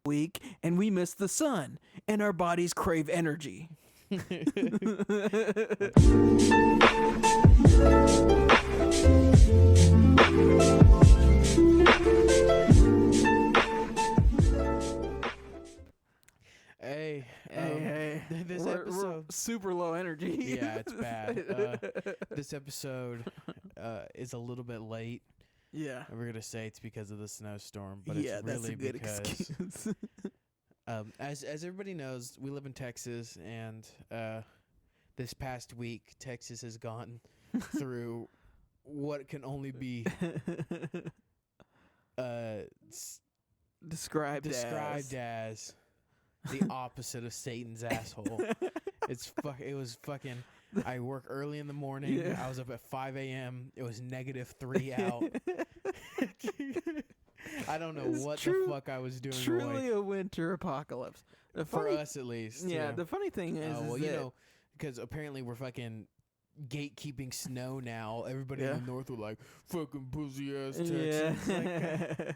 week and we miss the sun and our bodies crave energy. Hey, This we're episode, super low energy. yeah, it's bad. This episode is a little bit late. Yeah. And we're gonna say it's because of the snowstorm, but Yeah, it's that's really a good because, excuse. as everybody knows, we live in Texas, and this past week, Texas has gone through what can only be Described as the opposite of Satan's asshole. It was fucking. I work early in the morning. Yeah. I was up at 5 a.m. It was -3 out. I don't know what the fuck I was doing. Truly a winter apocalypse. For us, at least. Yeah, the funny thing is, because apparently we're fucking gatekeeping snow now. Everybody Yeah. in the north were like, fucking pussy ass Texas. Yeah.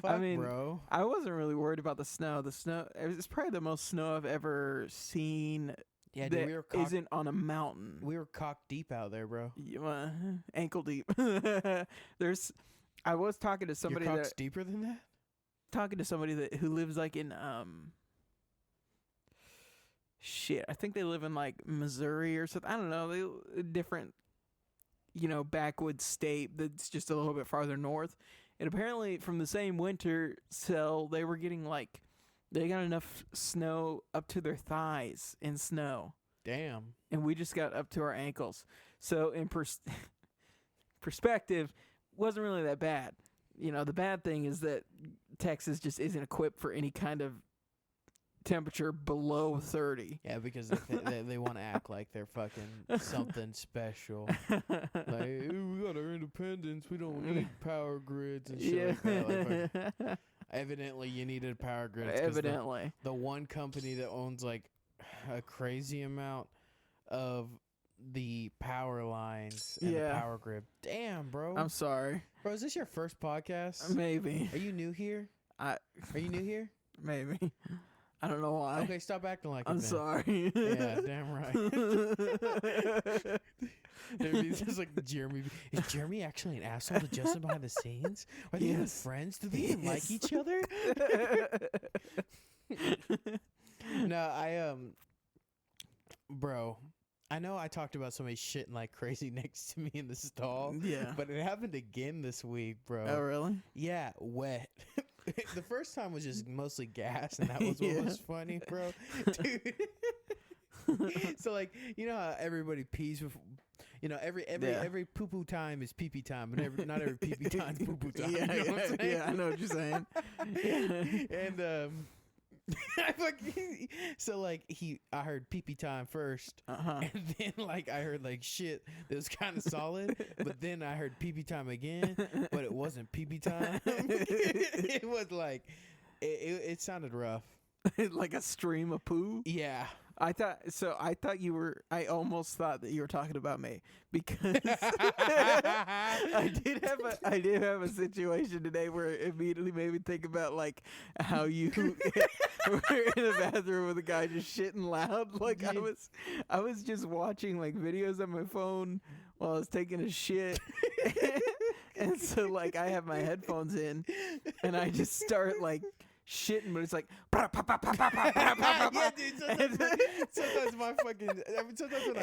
Fuck, I mean, bro. I wasn't really worried about the snow. The snow, it's probably the most snow I've ever seen. Yeah, that dude, isn't on a mountain. We were cock deep out there, bro. Ankle deep. I was talking to somebody Your cock's deeper than that? who lives like in I think they live in like Missouri or something. I don't know. They different, backwoods state that's just a little bit farther north. And apparently from the same winter cell, they were getting they got enough snow up to their thighs in snow. Damn. And we just got up to our ankles. So in perspective, wasn't really that bad. The bad thing is that Texas just isn't equipped for any kind of temperature below 30. Yeah, because they want to act like they're fucking something special. Like, we got our independence. We don't need power grids and shit like that. Like, evidently, you needed power grids. Evidently. The one company that owns like a crazy amount of the power lines and the power grid. Damn, bro. I'm sorry. Bro, is this your first podcast? Maybe. Are you new here? Are you new here? Maybe. I don't know why. Okay, stop acting like I'm it then. sorry. Yeah, damn right. It's just like Jeremy. Is Jeremy actually an asshole to Justin behind the scenes? Are they even friends? Do they even like each other? No, bro, I know I talked about somebody shitting like crazy next to me in the stall. Yeah. But it happened again this week, bro. Oh, really? Yeah, wet. The first time was just mostly gas, and that was what was funny, bro. Dude. So, like, you know how everybody pees before, every poo-poo time is pee-pee time, but not every pee-pee time is poo-poo time. Yeah, you know what I'm saying? I know what you're saying. And I heard pee-pee time first, and then I heard shit that was kind of solid, but then I heard pee-pee time again, but it wasn't pee-pee time. It was it sounded rough. Like a stream of poo? Yeah. I almost thought that you were talking about me because I did have a situation today where it immediately made me think about how you were in a bathroom with a guy just shitting loud. I was just watching videos on my phone while I was taking a shit. And so I have my headphones in and I just start shitting, but it's like yeah, dude. Sometimes my fucking. Sometimes when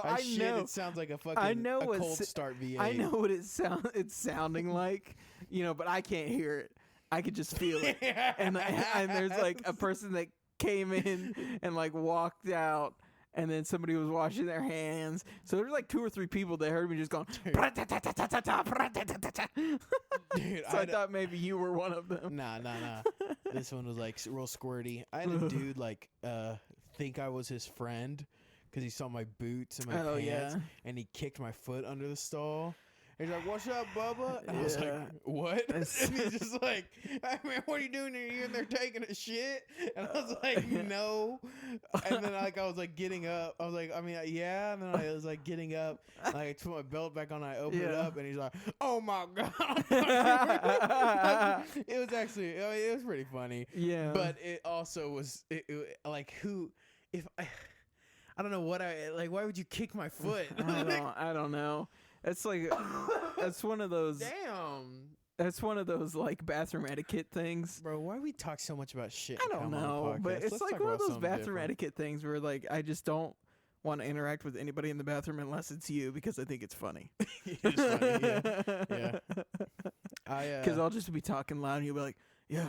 I shit, it sounds like a fucking a cold start V8. I know what it's sounding like, but I can't hear it. I could just feel it. And there's a person that came in and walked out. And then somebody was washing their hands. So there's 2 or 3 people that heard me just going. Dude, so I thought maybe you were one of them. Nah. This one was real squirty. I had a dude think I was his friend because he saw my boots and my pants, and he kicked my foot under the stall. He's like, "What's up, Bubba?" And I was like, "What?" And he's just like, "Hey man, what are you doing here? You in there taking a shit?" And I was like, "No." And then like I was like getting up. I was like, "I mean, yeah." And then I was like getting up. Like I put my belt back on. I opened it up, and he's like, "Oh my god!" It was actually, I mean, it was pretty funny. Yeah. But it also was like who if I don't know what why would you kick my foot? I don't know. It's like that's one of those. Damn. That's one of those like bathroom etiquette things. Bro, why do we talk so much about shit? I don't know, but it's like one of those bathroom etiquette things where like I just don't want to interact with anybody in the bathroom unless it's you because I think it's funny. It's funny, yeah. Because I'll just be talking loud and you'll be like, yeah.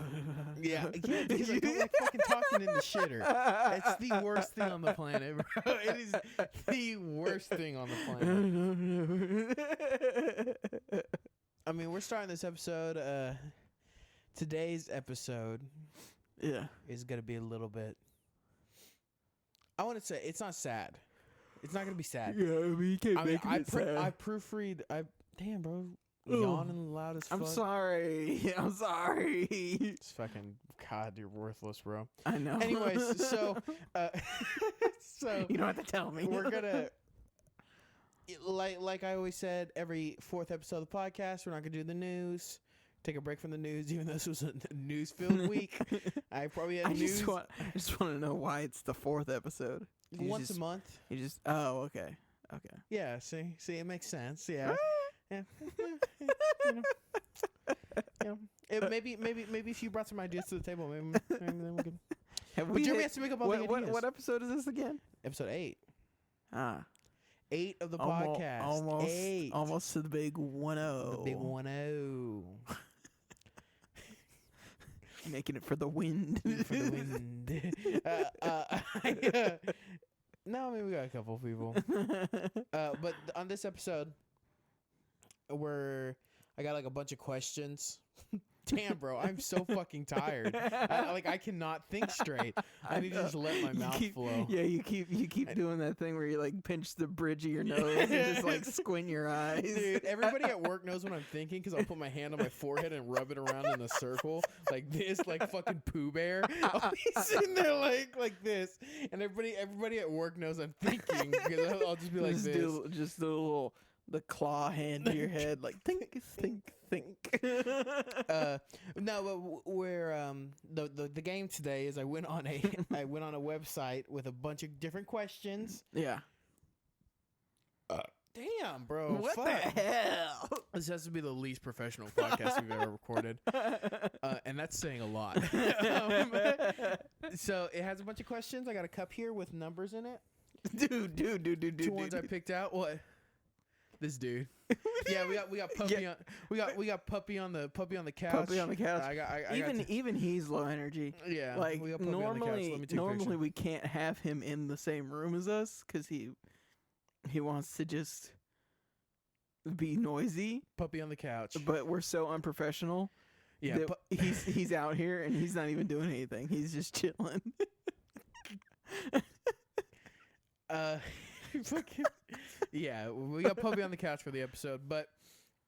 Because I don't like fucking talking in the shitter. It's the worst thing on the planet, bro. It is the worst thing on the planet. I mean, we're starting this episode. Today's episode is going to be a little bit, I want to say, it's not sad. It's not going to be sad. Yeah, I mean, you can't make it sad. I proofread. Damn, bro. Yawning loud as fuck. I'm sorry. It's fucking, God, you're worthless, bro. I know. Anyways, so you don't have to tell me. We're gonna, like I always said, every fourth episode of the podcast, we're not gonna do the news. Take a break from the news, even though this was a news-filled week. I probably had news. I just want to know why it's the fourth episode. Once a month. You just. Oh, okay. Yeah. See, it makes sense. Yeah. Yeah. Maybe if you brought some ideas to the table, maybe then we could. But Jeremy has to make up all the ideas. What episode is this again? Episode 8. 8 of the podcast. Podcast. Almost to the big 1-0. The big 1-0. Making it for the wind. No, I mean, we got a couple people. But on this episode, I got like a bunch of questions. Damn, bro, I'm so fucking tired. I cannot think straight. I need to just let my mouth flow. Yeah, you keep doing that thing where you like pinch the bridge of your nose and just like squint your eyes. Dude, everybody at work knows what I'm thinking because I'll put my hand on my forehead and rub it around in a circle like this, like fucking Pooh Bear. I'll be sitting there like this, and everybody at work knows I'm thinking because I'll just be like just this. Just the little claw hand to your head, like think. No, but we're the game today is I went on a website with a bunch of different questions. Yeah. Damn, bro. What the hell? This has to be the least professional podcast we've ever recorded. And that's saying a lot. So it has a bunch of questions. I got a cup here with numbers in it. Dude. Two ones I picked out. What? This dude. Yeah, we got puppy on we got puppy on the couch. Puppy on the couch. I even he's low energy. Yeah. Like we got puppy on the couch. Let me take normally we can't have him in the same room as us because he wants to just be noisy. Puppy on the couch. But we're so unprofessional. Yeah. He's out here and he's not even doing anything. He's just chilling. Fucking yeah, we got puppy on the couch for the episode, but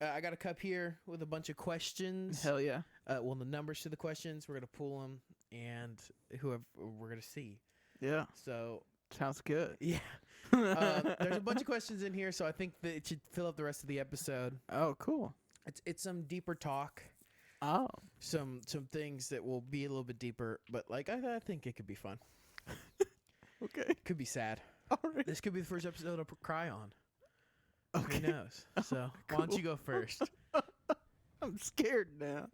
I got a cup here with a bunch of questions. Hell yeah. Well, the numbers to the questions, we're gonna pull them, and whoever we're gonna see. Yeah. So sounds good. Yeah. There's a bunch of questions in here, so I think that it should fill up the rest of the episode. Oh, cool. It's some deeper talk. Oh. Some things that will be a little bit deeper, but like I think it could be fun. Okay. Could be sad. All right. This could be the first episode I'll cry on. Okay. Who knows? So Cool. why don't you go first? I'm scared now.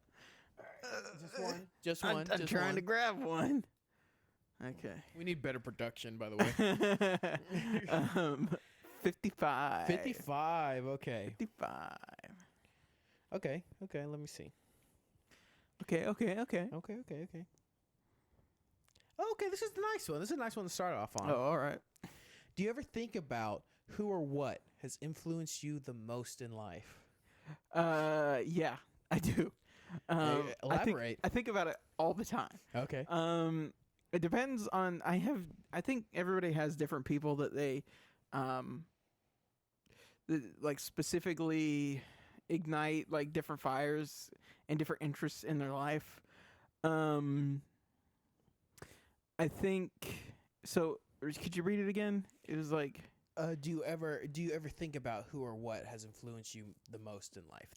Just one. I'm trying to grab one. Okay. We need better production, by the way. 55. 55. Okay. 55. Okay. Let me see. Okay. Okay. Okay, this is the nice one. This is a nice one to start off on. Oh, all right. Do you ever think about who or what has influenced you the most in life? Yeah, I do. Elaborate. I think about it all the time. Okay. It depends on. I think everybody has different people that they, like specifically ignite like different fires and different interests in their life. I think so. Could you read it again? It was like Do you ever think about who or what has influenced you the most in life?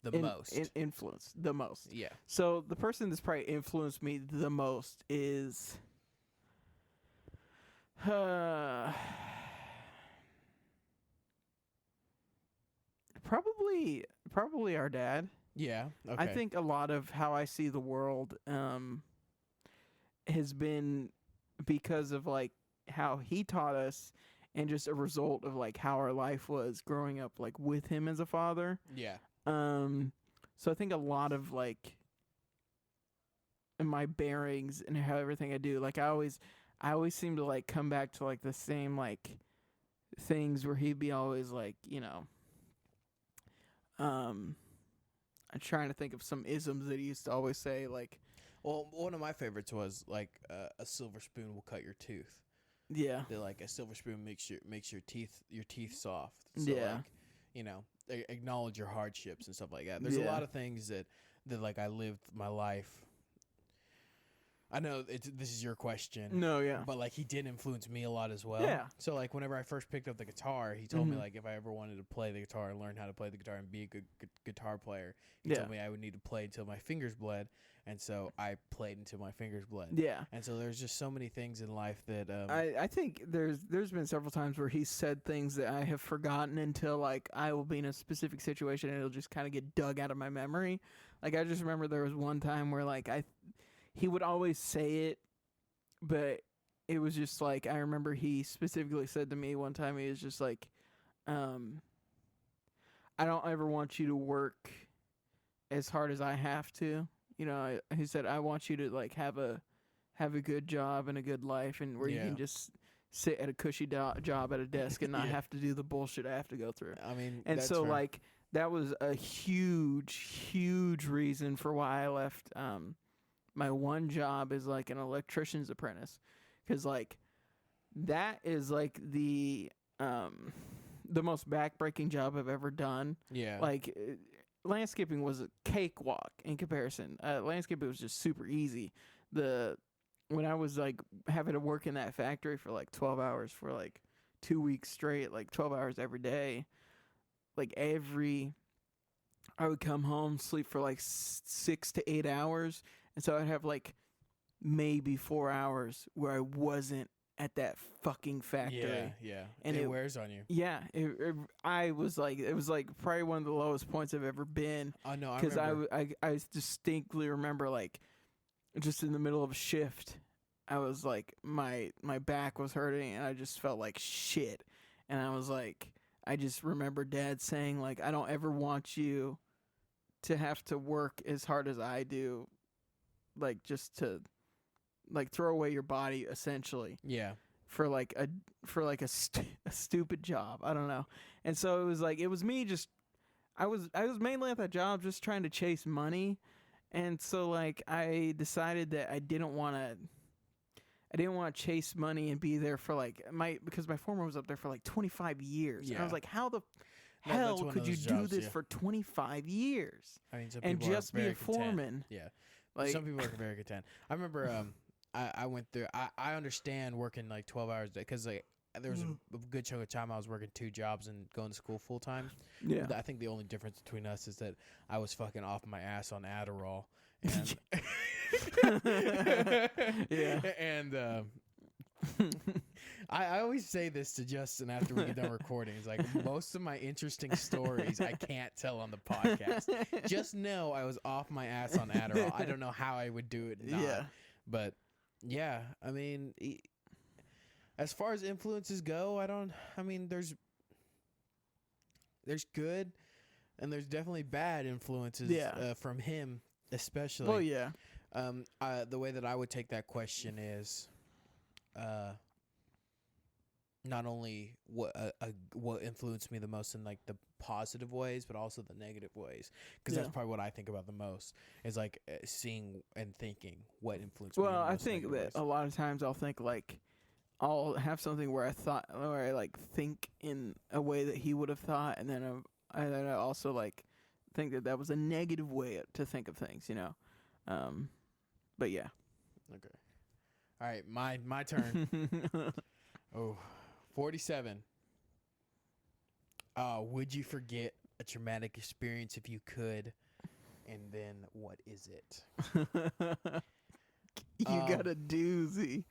Influence the most. Yeah. So the person that's probably influenced me the most is probably our dad. Yeah. Okay. I think a lot of how I see the world has been because of like how he taught us and just a result of like how our life was growing up like with him as a father. Yeah. So I think a lot of like in my bearings and how everything I do, like I always seem to like come back to like the same like things where he'd be always like, you know, I'm trying to think of some isms that he used to always say, like, well, one of my favorites was like a silver spoon will cut your tooth. Yeah. They're like a silver spoon makes your teeth soft. So Yeah. like, you know, acknowledge your hardships and stuff like that. There's a lot of things that like I lived my life. I know this is your question. No, yeah. But like he did influence me a lot as well. Yeah. So like whenever I first picked up the guitar, he told me like if I ever wanted to play the guitar and learn how to play the guitar and be a good guitar player, he told me I would need to play until my fingers bled, and so I played until my fingers bled. Yeah. And so there's just so many things in life that I think there's been several times where he's said things that I have forgotten until like I will be in a specific situation and it'll just kind of get dug out of my memory. Like I just remember there was one time where like he would always say it, but it was just like, I remember he specifically said to me one time, he was just like, I don't ever want you to work as hard as I have to. You know, he said, I want you to like have a good job and a good life, and where you can just sit at a cushy job at a desk and not have to do the bullshit I have to go through. I mean, and that's so fair. like that was a huge reason for why I left my one job is like an electrician's apprentice, because like that is like the most backbreaking job I've ever done. Yeah. Like landscaping was a cakewalk in comparison. Landscaping was just super easy. When I was like having to work in that factory for like 12 hours for like 2 weeks straight, like 12 hours every day, like I would come home, sleep for like 6 to 8 hours. And so I'd have like maybe 4 hours where I wasn't at that fucking factory. Yeah. And it wears on you. Yeah. It was like probably one of the lowest points I've ever been. Oh, no, I Because remember. I distinctly remember like just in the middle of a shift, I was like, my back was hurting and I just felt like shit. And I was like, I just remember Dad saying like, I don't ever want you to have to work as hard as I do, like just to like throw away your body essentially. Yeah. For a stupid job. I don't know. And so it was me just I was mainly at that job just trying to chase money. And so like I decided that I didn't want to chase money and be there for like because my former was up there for like 25 years. Yeah. And I was like, how the No, that's hell one of could you those do jobs, this yeah. for 25 years I mean, some and people are just be very a content. foreman? Yeah. Like Some people are very content. I remember I went through I understand working like 12 hours a day, because like there was a good chunk of time I was working 2 jobs and going to school full time. yeah. I think the only difference between us is that I was fucking off my ass on Adderall. And Yeah. And I always say this to Justin after we get done recording. It's like, most of my interesting stories I can't tell on the podcast. Just know I was off my ass on Adderall. I don't know how I would do it not. Yeah. But yeah, I mean, as far as influences go, there's good and there's definitely bad influences from him, especially. Well, yeah. The way that I would take that question is not only what influenced me the most in like the positive ways, but also the negative ways, because that's probably what I think about the most, is like seeing and thinking what influenced me. Well, in the I most think negative that ways. a lot of times I'll think like I'll have something where I like think in a way that he would have thought, and then I also like think that was a negative way to think of things, you know. But yeah. Okay. All right, my turn. 47. Would you forget a traumatic experience if you could? And then what is it? You got a doozy.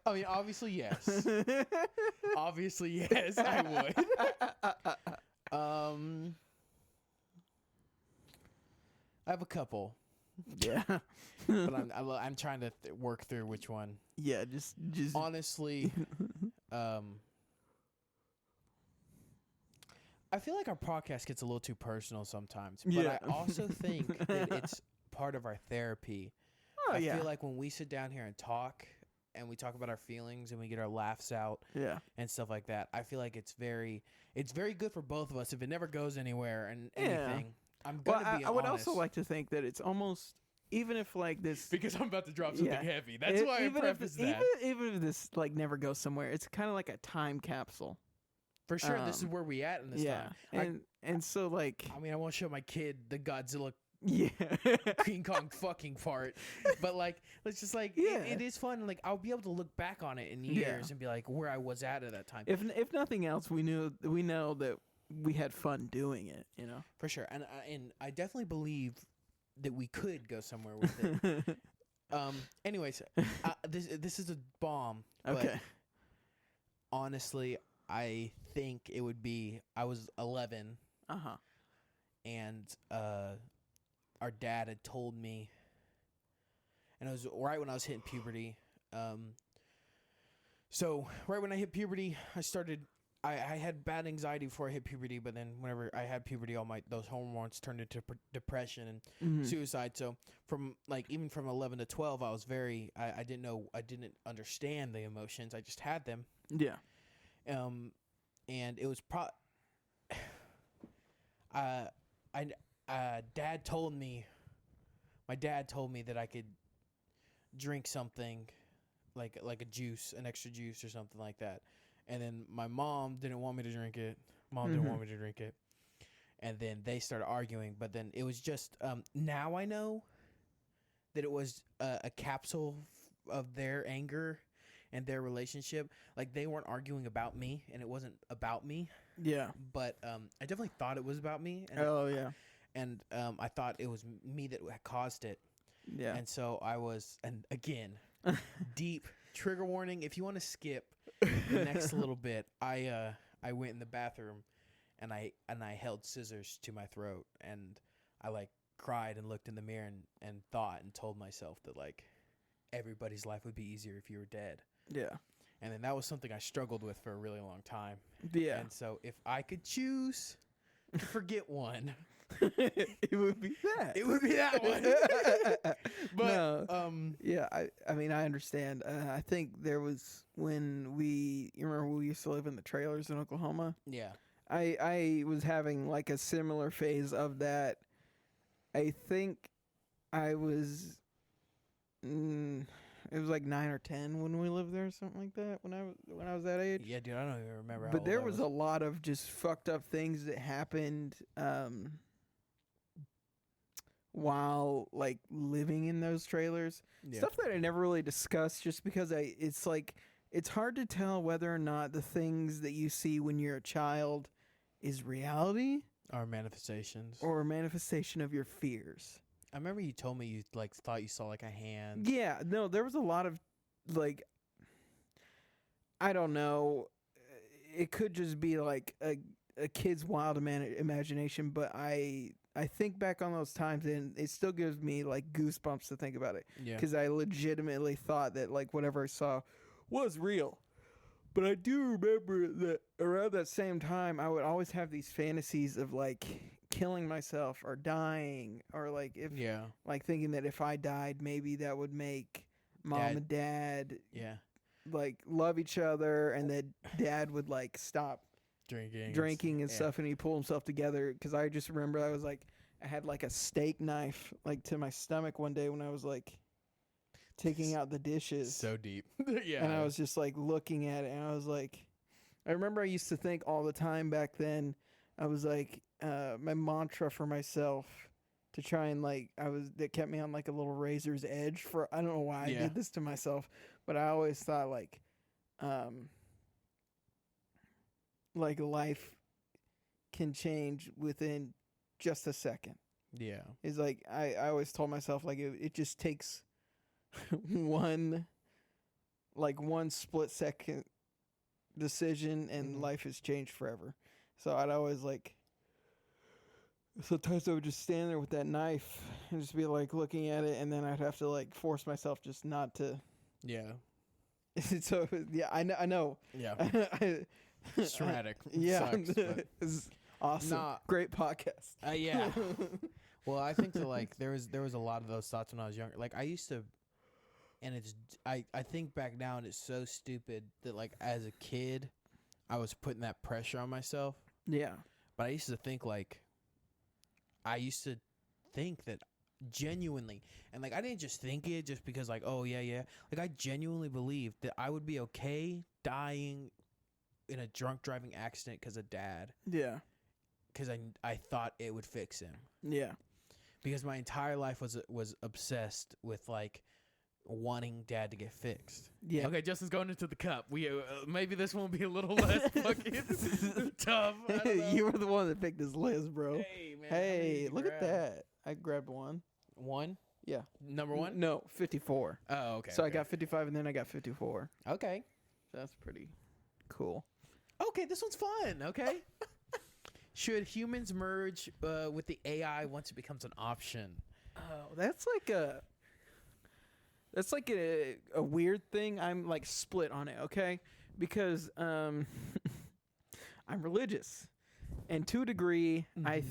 I mean, obviously, yes. Obviously, yes, I would. I have a couple. Yeah. But I'm trying to work through which one. Yeah, just honestly, I feel like our podcast gets a little too personal sometimes, but Yeah. I also think that it's part of our therapy. I feel like when we sit down here and we talk about our feelings and we get our laughs out and stuff like that, I feel like it's very good for both of us. If it never goes anywhere and anything, I'm going to be honest. I would also like to think that it's almost, even if like this, because I'm about to drop something heavy. That's why I prefaced that. Even if this like never goes somewhere, it's kind of like a time capsule. For sure, this is where we at in this time. And so like, I mean, I won't show my kid the Godzilla Yeah. King Kong fucking part. But like, let's just like, it is fun. Like, I'll be able to look back on it in years and be like, where I was at that time. If nothing else, we know that we had fun doing it, you know? For sure. And I definitely believe that we could go somewhere with it. Anyways, this is a bomb. Okay. But honestly, I think it would be, I was 11. Uh-huh. And our dad had told me, and it was right when I was hitting puberty. So right when I hit puberty, I had bad anxiety before I hit puberty, but then whenever I had puberty, all those hormones turned into depression and suicide. So even from 11 to 12, I was I didn't understand the emotions. I just had them. Yeah. And it was my dad told me that I could drink something like a juice, an extra juice or something like that. And then my mom didn't want me to drink it. And then they started arguing, but then it was just, now I know that it was a capsule of their anger and their relationship. Like, they weren't arguing about me, and it wasn't about me. Yeah. But I definitely thought it was about me. And I thought it was me that caused it. Yeah. And so and again, deep trigger warning. If you want to skip the next little bit, I went in the bathroom and I held scissors to my throat, and I like cried and looked in the mirror and thought and told myself that like everybody's life would be easier if you were dead. Yeah. And then that was something I struggled with for a really long time. Yeah. And so if I could choose to forget one, it would be that. It would be that one. But no, yeah, I mean, I understand. I think there was when you remember we used to live in the trailers in Oklahoma? Yeah. I was having like a similar phase of that. I think I was it was like 9 or 10 when we lived there or something like that when I was that age. Yeah, dude, I don't even remember how But old there I was a lot of just fucked up things that happened while like living in those trailers. Yeah. Stuff that I never really discussed just because it's like it's hard to tell whether or not the things that you see when you're a child is reality or manifestations or a manifestation of your fears. I remember you told me you like thought you saw like a hand. Yeah, no, there was a lot of like I don't know. It could just be like a kid's wild imagination, but I think back on those times and it still gives me like goosebumps to think about it. Yeah. Because I legitimately thought that like whatever I saw was real. But I do remember that around that same time, I would always have these fantasies of like killing myself or dying or like like thinking that if I died, maybe that would make mom and dad like love each other, and that dad would like stop drinking and stuff, and he'd pull himself together. Because I just remember I had like a steak knife like to my stomach one day when I was like taking out the dishes. So deep. Yeah. And I was just like looking at it and I was like, I remember I used to think all the time back then. I was like, my mantra for myself to try and that kept me on like a little razor's edge for, I don't know why I did this to myself, but I always thought like life can change within just a second. Yeah. It's like, I always told myself like it just takes one split second decision and life has changed forever. So I'd always sometimes I would just stand there with that knife and just be like looking at it, and then I'd have to like force myself just not to. Yeah. So yeah, I know. Yeah. It's traumatic. Yeah. Sucks, but It's awesome. Great podcast. Yeah. Well, I think that like there was a lot of those thoughts when I was younger. Like I used to, and I think back now and it's so stupid that like as a kid, I was putting that pressure on myself. Yeah. But I used to think that genuinely, and like I didn't just think it just because like, oh yeah. Like I genuinely believed that I would be okay dying in a drunk driving accident because of dad. Yeah. Because I thought it would fix him. Yeah. Because my entire life was obsessed with like wanting dad to get fixed. Yeah. Okay, Justin's going into the cup. We maybe this won't be a little less fucking tough. I don't know. You were the one that picked this list, bro. Hey man. Hey, look at that. I grabbed one. One? Yeah. Number one? No, 54. Oh, okay. So I got 55 and then I got 54. Okay. That's pretty cool. Okay, this one's fun. Okay. Should humans merge with the AI once it becomes an option? Oh, that's like a weird thing. I'm like split on it, okay? Because I'm religious. And to a degree, I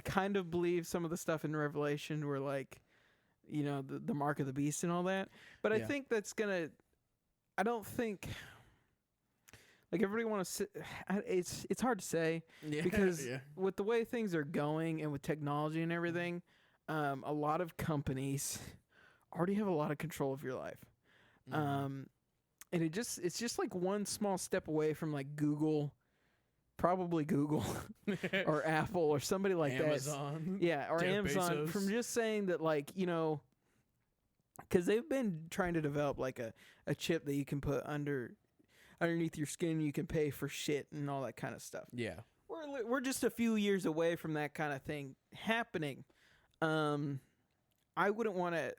kind of believe some of the stuff in Revelation were like, you know, the mark of the beast and all that. But I think that's I don't think like everybody want to it's hard to say because with the way things are going and with technology and everything, a lot of companies already have a lot of control of your life. And it's just like one small step away from like Google, probably Google or Apple or somebody like Amazon. that. Yeah, or Jeff Amazon Bezos. from just saying that, like, you know, because they've been trying to develop like a chip that you can put underneath your skin. You can pay for shit and all that kind of stuff. Yeah. We're just a few years away from that kind of thing happening. I wouldn't want to,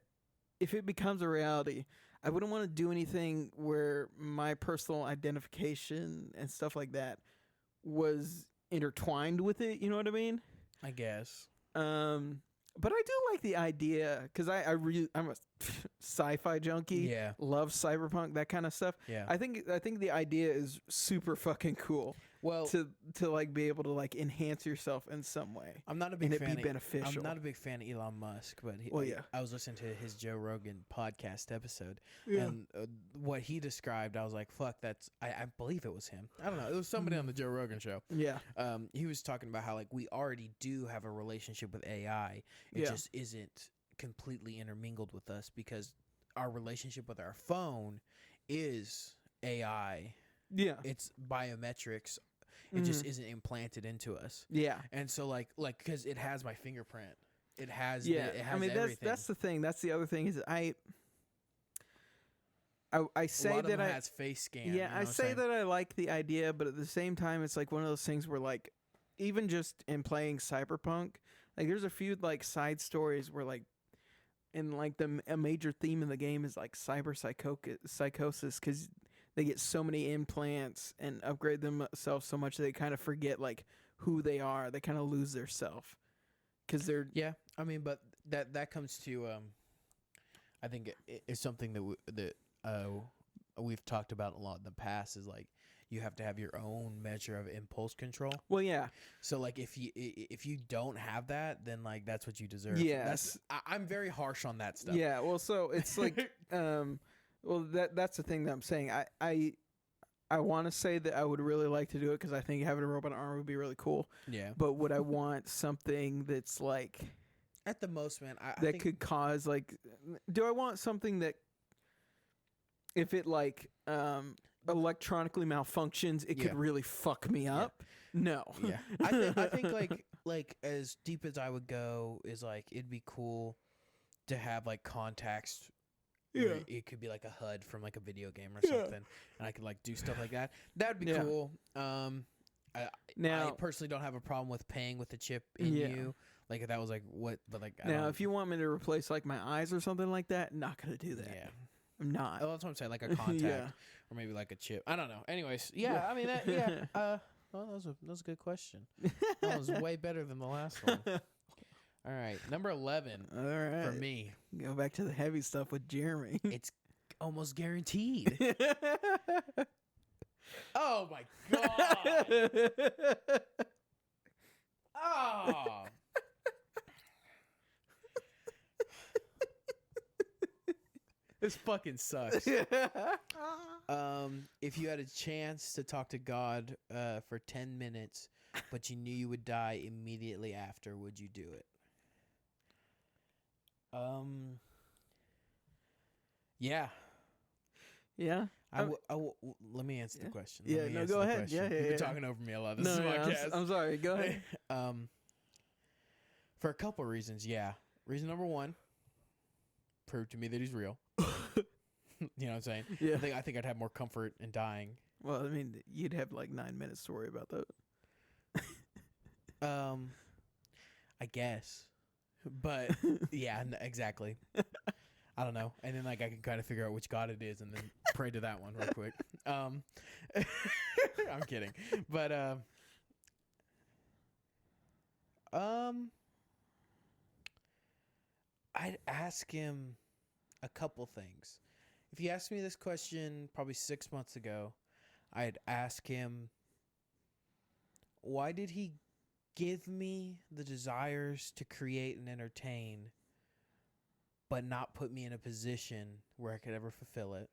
if it becomes a reality, I wouldn't want to do anything where my personal identification and stuff like that was intertwined with it. You know what I mean? I guess. But I do like the idea because I'm a sci-fi junkie. Yeah. Love cyberpunk, that kind of stuff. Yeah. I think the idea is super fucking cool. Well, to like be able to like enhance yourself in some way. I'm not a big and fan. It be beneficial. I'm not a big fan of Elon Musk, but I was listening to his Joe Rogan podcast episode, and what he described, I was like, "Fuck, that's." I believe it was him. I don't know. It was somebody on the Joe Rogan show. Yeah. He was talking about how like we already do have a relationship with AI. It just isn't completely intermingled with us because our relationship with our phone is AI. Yeah. It's biometrics. It just isn't implanted into us. Yeah. And so like because it has my fingerprint. It has it has I mean everything. That's the thing. That's the other thing is I say a lot that of them has face scan. Yeah, I say that I like the idea, but at the same time it's like one of those things where like even just in playing Cyberpunk, like there's a few like side stories where like and like a major theme in the game is like psychosis because they get so many implants and upgrade themselves so much they kind of forget like who they are. They kind of lose their self because they're I mean, but that comes to I think it's something that we've talked about a lot in the past is like you have to have your own measure of impulse control. Well, yeah. So like if you don't have that, then like that's what you deserve. Yes. I'm very harsh on that stuff. Yeah. Well, so it's like well, that's the thing that I'm saying. I want to say that I would really like to do it because I think having a robot arm would be really cool. Yeah. But would I want something that's like at the most, man, I that think could cause like? Do I want something that if it like electronically malfunctions, it could really fuck me up. No. Yeah. I think like as deep as I would go is like it'd be cool to have like contacts. Yeah. It could be like a HUD from like a video game or something, and I could like do stuff like that. That'd be cool. I personally don't have a problem with paying with the chip in you. Like if that was like what, but like if you want me to replace like my eyes or something like that, not gonna do that. Yeah, I'm not. Oh, that's what I'm saying. Like a contact or maybe like a chip. I don't know. Anyways, I mean that. Yeah. Well, that was a good question. That was way better than the last one. All right, number 11. All right, for me. Go back to the heavy stuff with Jeremy. It's almost guaranteed. Oh my god! Oh. This fucking sucks. If you had a chance to talk to God for 10 minutes, but you knew you would die immediately after, would you do it? Yeah. Yeah. Let me answer the question. Go ahead. Yeah, You've been talking over me a lot. This is podcast. I'm sorry. Go ahead. For a couple of reasons, yeah. Reason number 1, prove to me that he's real. You know what I'm saying? Yeah. I think I'd have more comfort in dying. Well, I mean, you'd have like 9 minutes to worry about that. I guess. But yeah, exactly. I don't know. And then like I can kind of figure out which god it is and then pray to that one real quick. I'm kidding. But I'd ask him a couple things. If you asked me this question probably 6 months ago, I'd ask him, why did he give me the desires to create and entertain, but not put me in a position where I could ever fulfill it?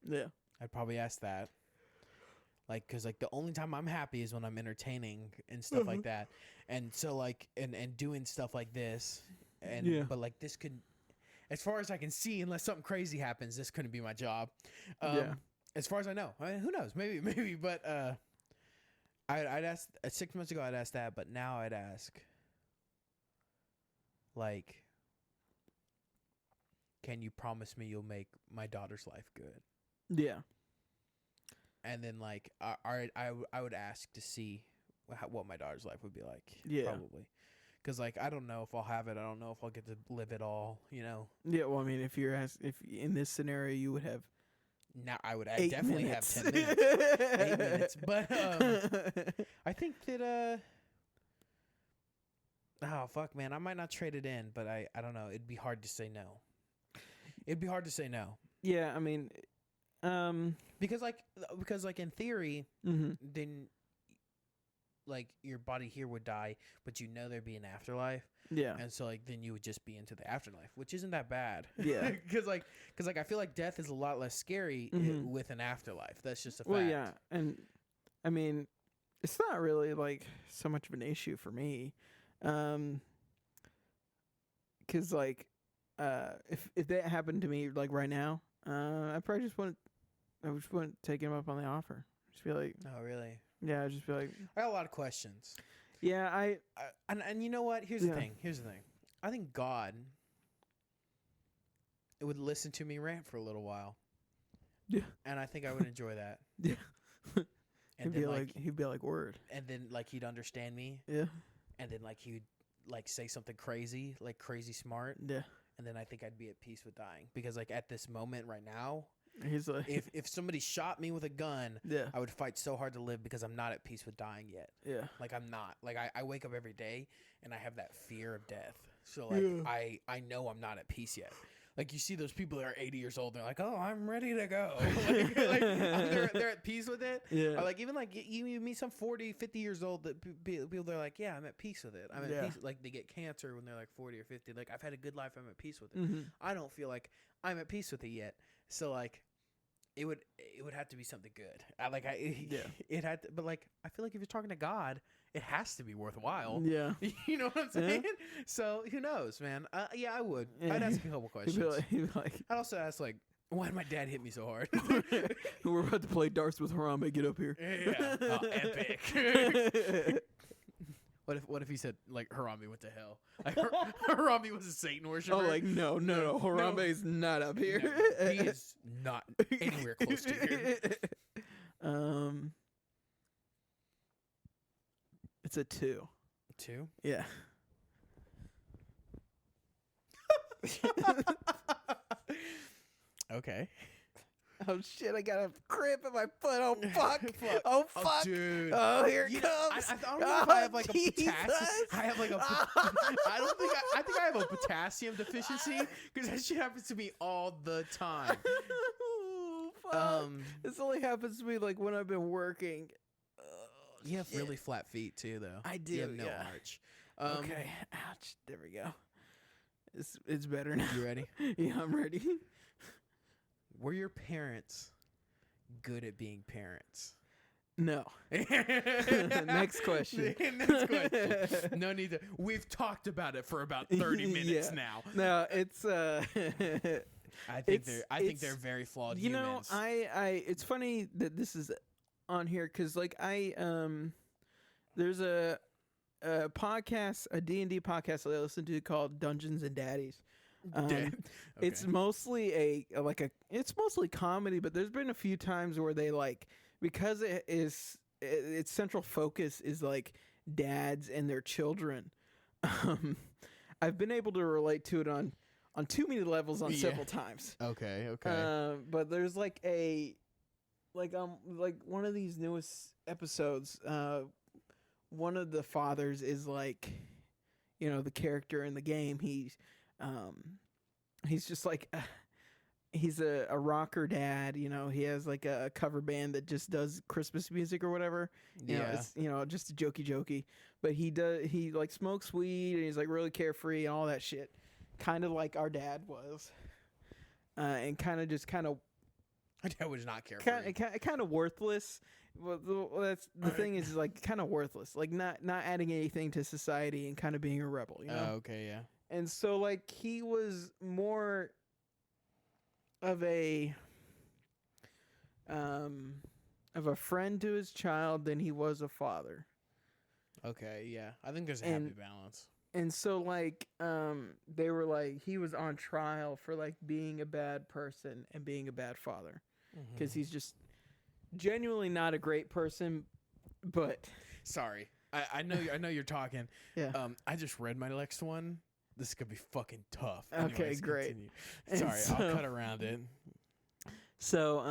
Yeah. I'd probably ask that. Like, cause like the only time I'm happy is when I'm entertaining and stuff like that. And so like, and doing stuff like this and, but like this could, as far as I can see, unless something crazy happens, this couldn't be my job. As far as I know, I mean, who knows? Maybe, but, I'd ask 6 months ago, I'd ask that, but now I'd ask, like, can you promise me you'll make my daughter's life good? Yeah. And then like I would ask to see what my daughter's life would be like. Yeah, probably, because like I don't know if I'll have it. I don't know if I'll get to live it all. You know. Yeah. Well, I mean, if in this scenario you would have. Now I would definitely have 10 minutes. 8 minutes, but I think that oh fuck, man, I might not trade it in, but I don't know. It'd be hard to say no. Yeah, I mean. Because like in theory, then like your body here would die, but you know there'd be an afterlife. Yeah. And so like then you would just be into the afterlife, which isn't that bad. Yeah. Because I feel like death is a lot less scary with an afterlife. That's just a fact. Well, yeah, and I mean, it's not really like so much of an issue for me, because like, if that happened to me like right now, I probably just wouldn't take him up on the offer. Just be like, oh really? Yeah, I'd just be like, I got a lot of questions. Yeah, and you know what? Here's the thing. I think God would listen to me rant for a little while. Yeah. And I think I would enjoy that. Yeah. And he'd be like, word. And then like he'd understand me. Yeah. And then like he'd like say something crazy, like crazy smart. Yeah. And then I think I'd be at peace with dying, because like at this moment right now, he's like, if somebody shot me with a gun, I would fight so hard to live, because I'm not at peace with dying yet. Yeah. Like I'm not. Like I wake up every day and I have that fear of death. So like I know I'm not at peace yet. Like you see those people that are 80 years old, they're like, oh, I'm ready to go. They're at peace with it. Yeah. Or like even like you meet some 40, 50 years old that people, they're like, yeah, I'm at peace with it. I'm at peace. Like they get cancer when they're like 40 or 50. Like I've had a good life. I'm at peace with it. Mm-hmm. I don't feel like I'm at peace with it yet. So like it would have to be something good. It had to, but like I feel like if you're talking to God, it has to be worthwhile. Yeah. You know what I'm saying? So who knows, man? Yeah, I would. Yeah. I'd ask a couple questions. He'd be like, I'd also ask like, Why did my dad hit me so hard? We're about to play darts with Harambe. Get up here. Yeah. Oh, epic. What if he said, like, Harambe went to hell? Like, Harambe was a Satan worshiper. Oh, like, no. Harambe is not up here. No, he is not anywhere close to here. It's a 2. 2? Yeah. Okay. Oh shit! I got a cramp in my foot. Oh fuck! Fuck. Oh fuck! Oh, dude. Oh, here it You know, comes! I don't know if I have like Jesus. a potassium. I have like a. I don't think. I think I have a potassium deficiency because that shit happens to me all the time. Oh, fuck. This only happens to me like when I've been working. You have really flat feet too, though. I do. You have no yeah. arch. Okay. Ouch. There we go. It's better now. You ready? Yeah, I'm ready. Were your parents good at being parents? No. Next question. Next question. No need to. We've talked about it for about 30 minutes now. No, it's I think they're very flawed you humans. know, it's funny that this is on here because like there's a podcast, a D&D podcast I listen to called Dungeons and Daddies. Okay. It's mostly it's mostly comedy, but there's been a few times where they like, because its central focus is like dads and their children. I've been able to relate to it on too many levels on several times. Okay. But there's like one of these newest episodes, one of the fathers is like, you know, the character in the game. He's just like, he's a rocker dad. You know, he has like a cover band that just does Christmas music or whatever. You know, it's, you know, just jokey. But he like smokes weed and he's like really carefree and all that shit. Kind of like our dad was. And kind of. My dad was not carefree. Kind of worthless. Well, that's the thing is like kind of worthless. Like not adding anything to society and kind of being a rebel. You know? Okay, yeah. And so, like, he was more of a friend to his child than he was a father. Okay, yeah. I think there's a happy balance. And so, like, they were like, he was on trial for like being a bad person and being a bad father because he's just genuinely not a great person. But sorry, I know you're talking. Yeah. I just read my next one. This is gonna be fucking tough. Okay, Anyways, great. Sorry, I'll cut around it. So,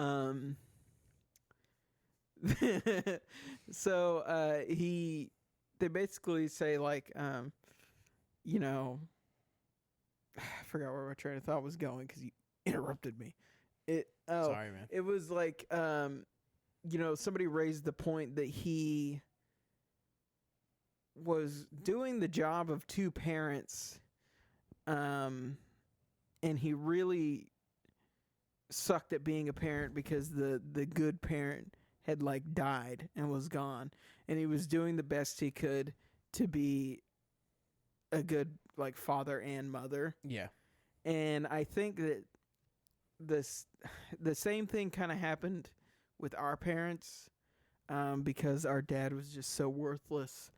they basically say like, you know, I forgot where my train of thought was going because you interrupted me. Sorry, man. It was like, you know, somebody raised the point that he was doing the job of two parents, and he really sucked at being a parent because the good parent had like died and was gone, and he was doing the best he could to be a good like father and mother. Yeah. And I think that the same thing kind of happened with our parents, because our dad was just so worthless.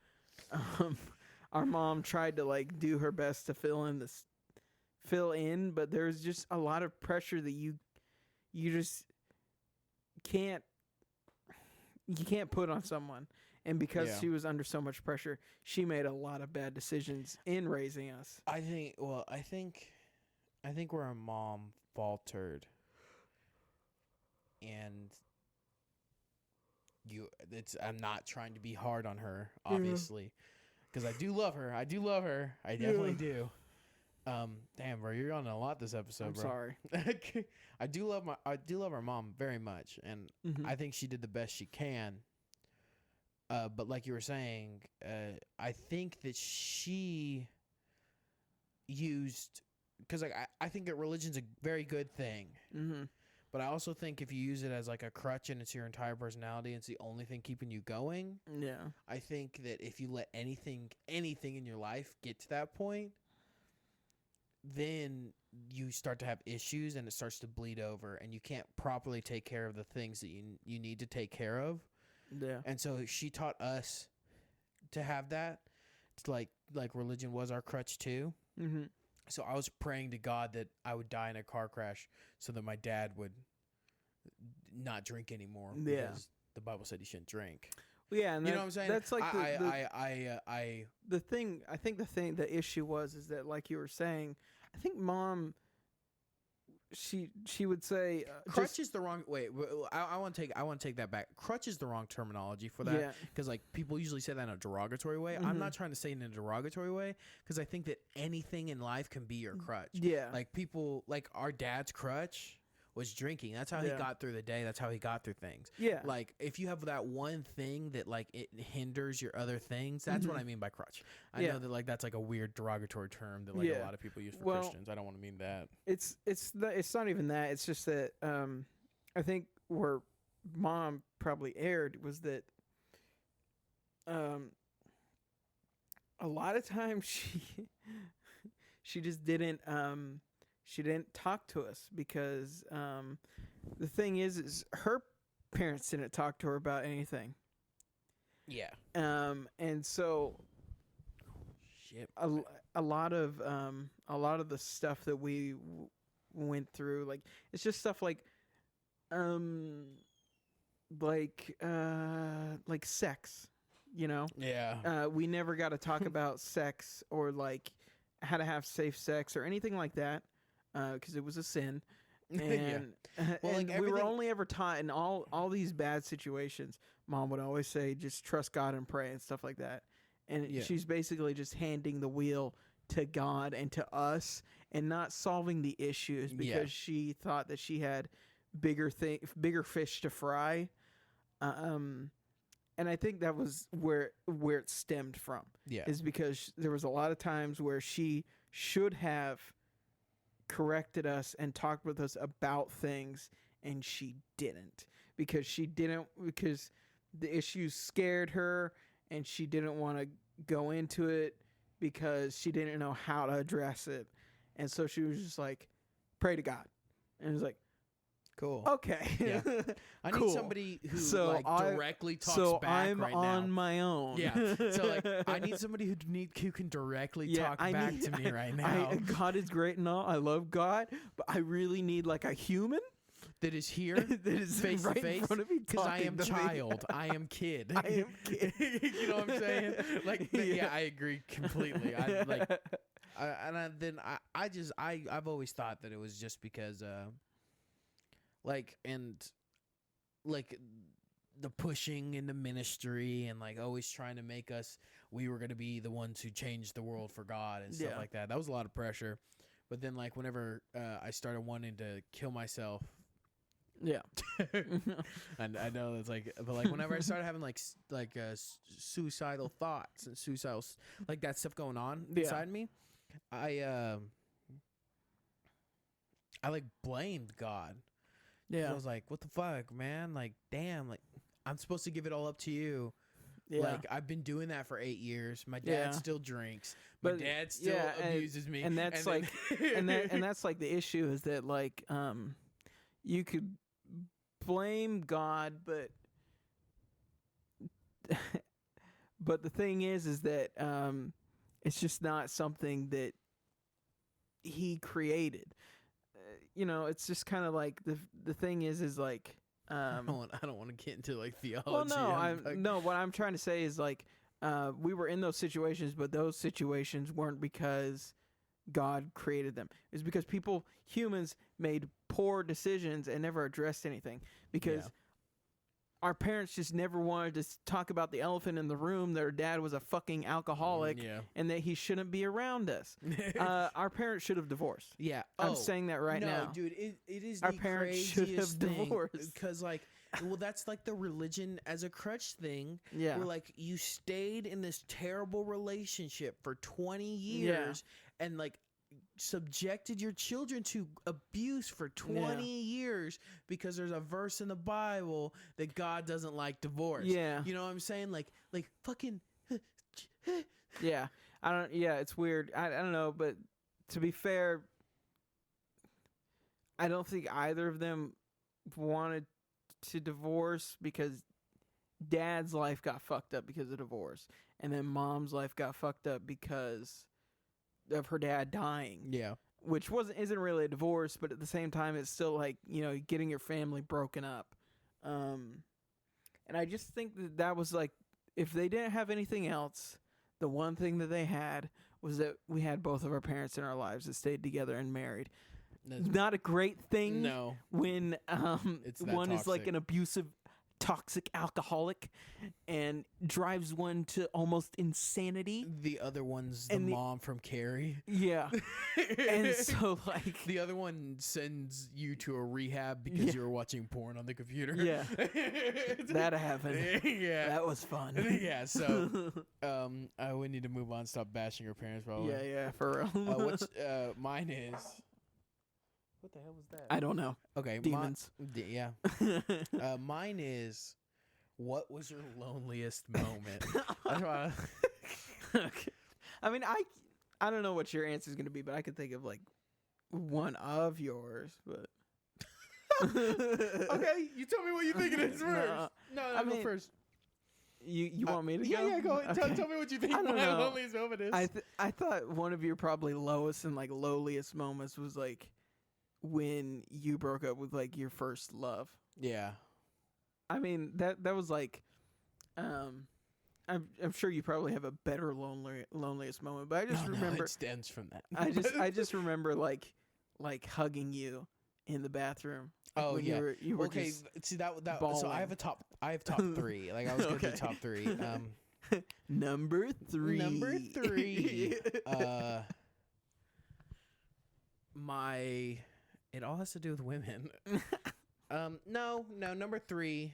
Our mom tried to like do her best to fill in, but there's just a lot of pressure that you just can't put on someone. And because she was under so much pressure, she made a lot of bad decisions in raising us. I think where our mom faltered, and I'm not trying to be hard on her, obviously, because I do love her. I definitely do. Damn, bro, you're on a lot this episode, bro. Sorry. I do love our mom very much, and I think she did the best she can. But like you were saying, I think that she used, because like I think that religion's a very good thing. But I also think if you use it as like a crutch and it's your entire personality, and it's the only thing keeping you going. Yeah. I think that if you let anything in your life get to that point, then you start to have issues and it starts to bleed over and you can't properly take care of the things that you need to take care of. Yeah. And so she taught us to have that. It's like religion was our crutch too. Mm-hmm. So I was praying to God that I would die in a car crash so that my dad would not drink anymore. Yeah. Because the Bible said he shouldn't drink. Well, yeah, and You know what I'm saying? That's like the thing. I think the issue is that, like you were saying, I think Mom, she would say crutch is the wrong. Wait, I want to take that back. Crutch is the wrong terminology for that. Yeah. Because like people usually say that in a derogatory way. I'm not trying to say it in a derogatory way because I think that anything in life can be your crutch. Yeah. Like people, like our dad's crutch was drinking. That's how he got through the day. That's how he got through things. Yeah. Like if you have that one thing that like it hinders your other things, that's what I mean by crutch. I know that like that's like a weird derogatory term that like a lot of people use for Christians. I don't want to mean that. It's not even that. It's just that I think where Mom probably erred was that a lot of times she just didn't she didn't talk to us because the thing is her parents didn't talk to her about anything. Yeah. And so shit. A lot of the stuff that we went through, like it's just stuff like sex, you know? Yeah. We never got to talk about sex or like how to have safe sex or anything like that. Because it was a sin, and, well, and we were only ever taught in all these bad situations. Mom would always say, "Just trust God and pray" and stuff like that. And she's basically just handing the wheel to God and to us, and not solving the issues because she thought that she had bigger fish to fry. And I think that was where it stemmed from. Yeah, is because there was a lot of times where she should have corrected us and talked with us about things, and she didn't because the issues scared her and she didn't want to go into it because she didn't know how to address it. And so she was just like, pray to God. And it was like, cool. Okay. Yeah. I need somebody who directly talks back I'm right now. on my own. Yeah. So like I need somebody who can directly talk back to me right now. God is great and all. I love God, but I really need like a human that is here, that is face right to face, in front of me, because I am child. I am kid. I am kid. You know what I'm saying? Like, yeah, I agree completely. I've always thought that it was just because, the pushing in the ministry and like always trying to make us, we were going to be the ones who changed the world for God and stuff like that. That was a lot of pressure. But then like whenever I started wanting to kill myself. Yeah. And I know it's like, but like whenever I started having suicidal thoughts and suicidal, like that stuff going on inside me, I like blamed God. Yeah. I was like, what the fuck, man? Like, damn, like I'm supposed to give it all up to you. Yeah. Like I've been doing that for 8 years. My dad still drinks. My dad still abuses me. And that's and that's like the issue is that like you could blame God, but the thing is that it's just not something that he created. It's just kind of like the thing is like I don't want to get into like theology. Well, no, what I'm trying to say is like we were in those situations, but those situations weren't because God created them. It's because humans made poor decisions and never addressed anything because our parents just never wanted to talk about the elephant in the room that our dad was a fucking alcoholic and that he shouldn't be around us. Our parents should have divorced. Yeah. I'm saying that right now. No, dude, it is our the parents should have divorced. Because like, well, that's like the religion as a crutch thing. Yeah. Where like you stayed in this terrible relationship for 20 years and like subjected your children to abuse for 20 years because there's a verse in the Bible that God doesn't like divorce. Yeah. You know what I'm saying? Like fucking yeah. It's weird. I don't know, but to be fair, I don't think either of them wanted to divorce because dad's life got fucked up because of divorce, and then mom's life got fucked up because of her dad dying. Yeah. Which isn't really a divorce, but at the same time, it's still like, you know, getting your family broken up. And I just think that was like, if they didn't have anything else, the one thing that they had was that we had both of our parents in our lives that stayed together and married. That's not a great thing. No. When it's one toxic. is like an abusive, toxic alcoholic and drives one to almost insanity. The other one's the mom from Carrie. Yeah. And so, like, the other one sends you to a rehab because you were watching porn on the computer. Yeah. That happened. Yeah. That was fun. Yeah, so we need to move on. Stop bashing your parents, probably. Yeah, for real. Mine is... What the hell was that? I don't know. Okay. Demons. Yeah. Mine is, what was your loneliest moment? Okay. I mean, I don't know what your answer is going to be, but I could think of like one of yours, but... Okay, you tell me what you think it is first. No, I mean, go first. You want me to go? Yeah, go ahead. Okay. Tell me what you think I don't my know. loneliest moment is. I thought one of your probably lowest and like lowliest moments was like when you broke up with like your first love. Yeah. I mean, that was like, I'm sure you probably have a better loneliest moment, but I just remember it stems from that. I just remember like hugging you in the bathroom. Like Oh, yeah. You were okay, just see that. So bawling. I have top 3. Like I was gonna do top 3. Number 3. Number 3. It all has to do with women. No. Number 3.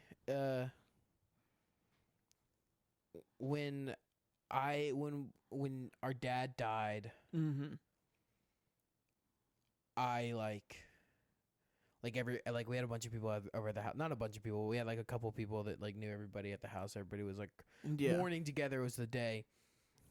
When our dad died, Mm-hmm. I we had a bunch of people over at the house. Not a bunch of people. We had like a couple people that like knew everybody at the house. Everybody was like mourning together. It was the day,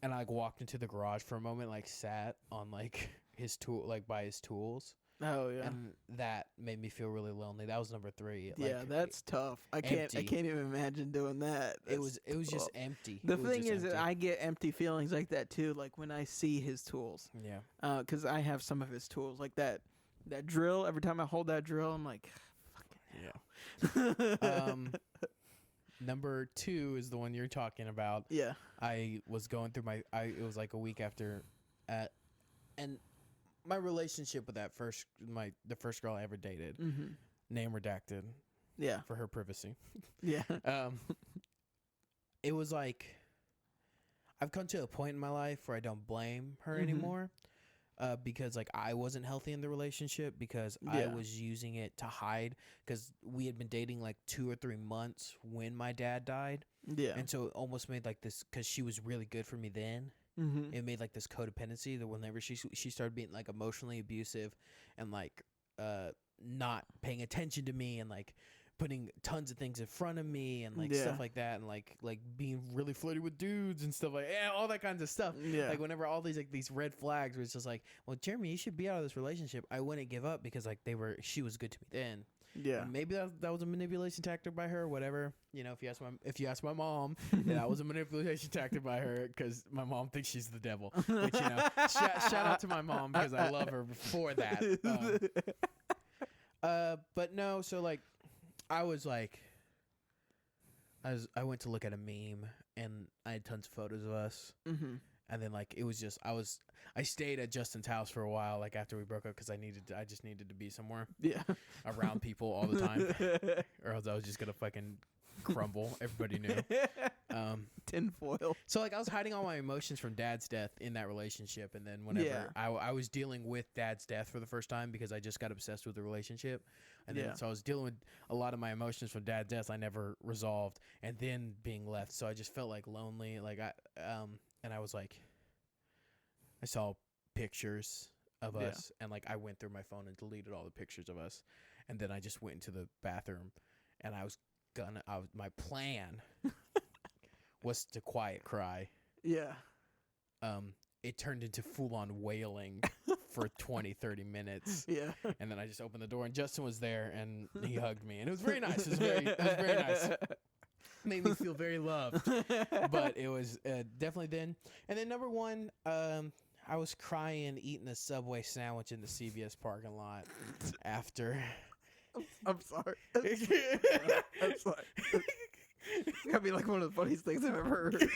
and I like walked into the garage for a moment, like sat on like his tool, like by his tools. Oh yeah. And that made me feel really lonely. That was number 3. Yeah, that's tough. I can't even imagine doing that. It was just empty. The thing is that I get empty feelings like that too, like when I see his tools. Yeah. Because I have some of his tools, like that drill. Every time I hold that drill, I'm like, fucking hell. Number 2 is the one you're talking about. Yeah. I was going through it was like a week after, and my relationship with the first girl I ever dated, name redacted. Yeah. For her privacy. Yeah. It was like, I've come to a point in my life where I don't blame her anymore. Because like I wasn't healthy in the relationship because I was using it to hide, because we had been dating like 2 or 3 months when my dad died. Yeah. And so it almost made like this, because she was really good for me then. It made like this codependency that whenever she started being like emotionally abusive and like not paying attention to me and like putting tons of things in front of me and like stuff like that, and like being really flirty with dudes and stuff, like all that kinds of stuff. Like whenever all these red flags were just like, well, Jeremy, you should be out of this relationship, I wouldn't give up because like she was good to me then. Yeah. And maybe that was a manipulation tactic by her, whatever. You know, if you ask my mom, that was a manipulation tactic by her, because my mom thinks she's the devil. Which, you know, shout out to my mom because I love her for that. But no, so like I went to look at a meme and I had tons of photos of us. And then like it was just I stayed at Justin's house for a while, like after we broke up, because I just needed to be somewhere around people all the time, or else I was just gonna fucking crumble. Everybody knew. Tinfoil. So like I was hiding all my emotions from Dad's death in that relationship, and then whenever I was dealing with Dad's death for the first time because I just got obsessed with the relationship, and then so I was dealing with a lot of my emotions from Dad's death I never resolved, and then being left, so I just felt like lonely, like and I was like, I saw pictures of us, and like I went through my phone and deleted all the pictures of us, and then I just went into the bathroom, and my plan was to quiet cry. Yeah. It turned into full on wailing for 20, 30 minutes. Yeah. And then I just opened the door, and Justin was there, and he hugged me, and it was very nice. It was very nice. Made me feel very loved. But it was definitely then. And then number one, I was crying eating a Subway sandwich in the CVS parking lot after. I'm sorry. I'm sorry. It's gotta be like one of the funniest things I've ever heard.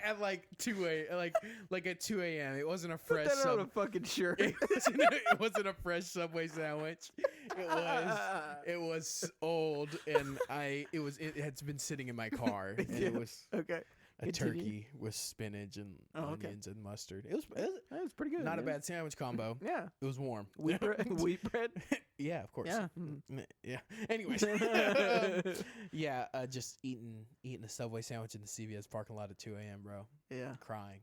At like 2 a.m. like at 2 a.m. It wasn't a fresh. Put that on a fucking shirt. It wasn't a fresh Subway sandwich. It was old, and it had been sitting in my car, and Yeah. it was Okay. a Continue. turkey with spinach and okay. onions and mustard. It was That was pretty good. not a man. bad sandwich combo. Yeah. It was warm. Wheat bread. Wheat bread. Yeah, of course. Yeah. Yeah. Anyways, yeah, just eating a Subway sandwich in the CVS parking lot at 2 a.m., bro. Yeah. Crying.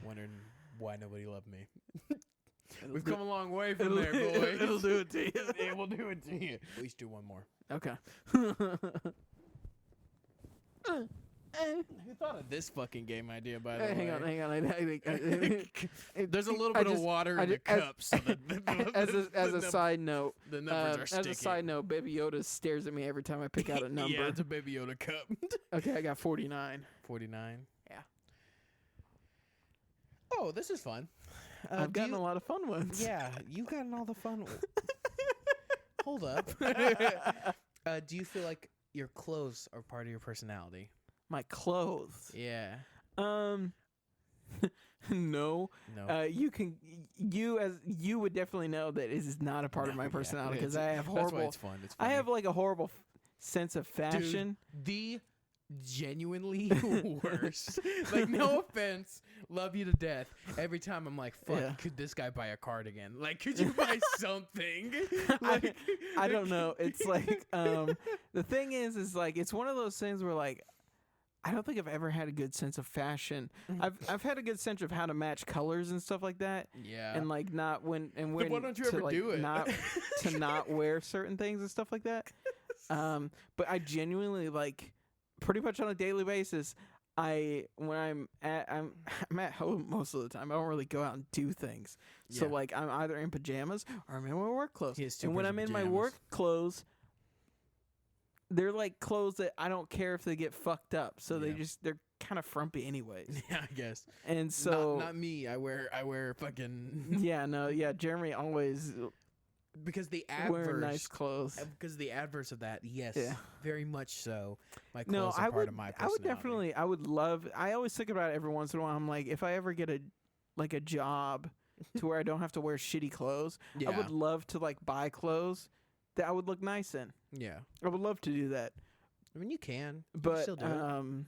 Wondering why nobody loved me. It'll We've come a long way from it'll- there, boys. It'll do it to you. It will do it to you. We should do one more. Okay. Who thought of this fucking game idea, by the way? Hang on. There's a little I bit of just- water I in the ju- as- cup, so As a side note, the numbers are as sticky. a side note, Baby Yoda stares at me every time I pick out a number. Yeah, it's a Baby Yoda cup. Okay, I got 49. 49. Yeah. Oh, this is fun. I've gotten a lot of fun ones. Yeah, you've gotten all the fun. Hold up. Do you feel like your clothes are part of your personality? My clothes. Yeah. No. No. You would definitely know that it is not a part of my personality because I have That's why horrible. it's fun. It's I funny. have like a horrible sense of fashion. Dude, the genuinely worst. Like, no offense, love you to death. Every time I'm like, fuck, Yeah. could this guy buy a cardigan? Like, could you buy something? I don't know. It's like the thing is like it's one of those things where like I don't think I've ever had a good sense of fashion. I've had a good sense of how to match colors and stuff like that. Yeah. And like not when why don't you to, ever like, do it? Not to not wear certain things and stuff like that. But I genuinely like pretty much on a daily basis. When I'm at home most of the time. I don't really go out and do things. So Yeah. like I'm either in pajamas or I'm in my work clothes. He has two And when pairs I'm of in my pajamas. work clothes, they're like clothes that I don't care if they get fucked up. So Yeah. they're kind of frumpy anyways. Yeah, I guess. And so not me. I wear fucking yeah, Jeremy always because the wearing adverse nice clothes. because the adverse of that, yes, Yeah. very much so. My No, clothes are part of my personality. I would love. I always think about it every once in a while. I'm like, if I ever get a job to where I don't have to wear shitty clothes, Yeah. I would love to like buy clothes that I would look nice in. Yeah. I would love to do that. I mean, you can. You But can still do it.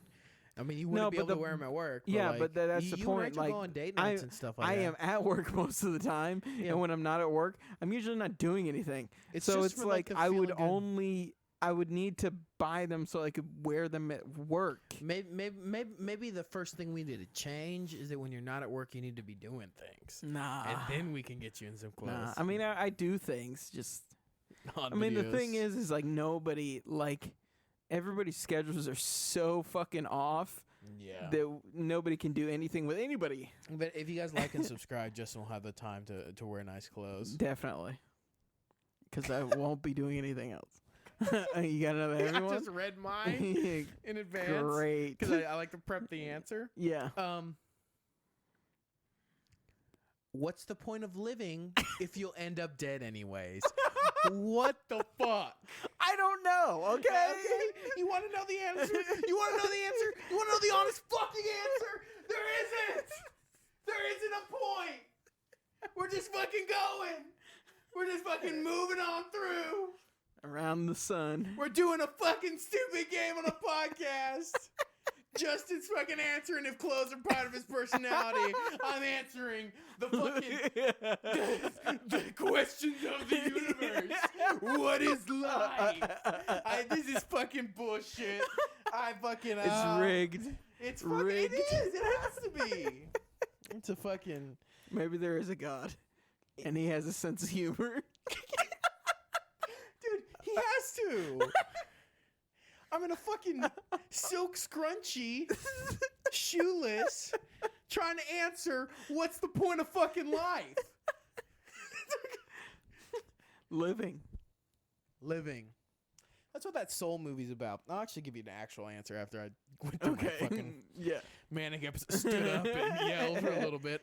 I mean, you no, wouldn't be but able to the- wear them at work. yeah, like, but that's the you point, and Rachel like, go on date nights and stuff like I that. am at work most of the time, Yeah. and when I'm not at work, I'm usually not doing anything. It's So just it's for, like the I would feeling good. I would need to buy them so I could wear them at work. Maybe the first thing we need to change is that when you're not at work, you need to be doing things, Nah. and then we can get you in some clothes. Nah. I mean, I do things. Just on I mean, the thing videos. is like nobody like everybody's schedules are so fucking off yeah. that nobody can do anything with anybody. But if you guys like and subscribe, Justin will have the time to wear nice clothes. Definitely, because I won't be doing anything else. You got another heavy I one? just read mine in advance. Great. Because I like to prep the answer. Yeah. What's the point of living if you'll end up dead anyways? What the fuck? I don't know. Okay. You want to know the answer? You want to know the answer? You want to know the honest fucking answer? There isn't. There isn't a point. We're just fucking going. We're just fucking moving on through. Around the sun. We're doing a fucking stupid game on a podcast. Justin's fucking answering if clothes are part of his personality. I'm answering the fucking the questions of the universe. What is life? This is fucking bullshit. I fucking It's rigged. It's fucking rigged. It is. It has to be. It's a fucking. Maybe there is a God, and he has a sense of humor. Dude, he has to. I'm in a fucking silk scrunchie, shoeless, trying trying to answer what's the point of fucking life. Living. That's what that Soul movie's about. I'll actually give you an actual answer after I went through my fucking manic episode, stood up and yelled for a little bit.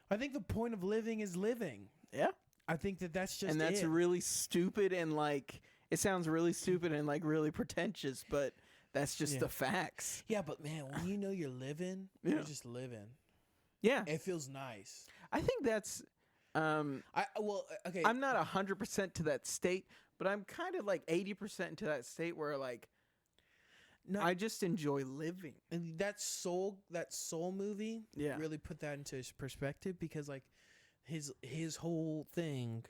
I think the point of living is living. Yeah. I think that's just and that's really stupid and like it sounds really stupid and like really pretentious, but that's just the facts. Yeah, but man, when you know you're living, you're just living. Yeah. It feels nice. I think that's okay. I'm not 100% to that state, but I'm kind of like 80% to that state where like I just enjoy living. And that soul movie really put that into perspective, because like his whole thing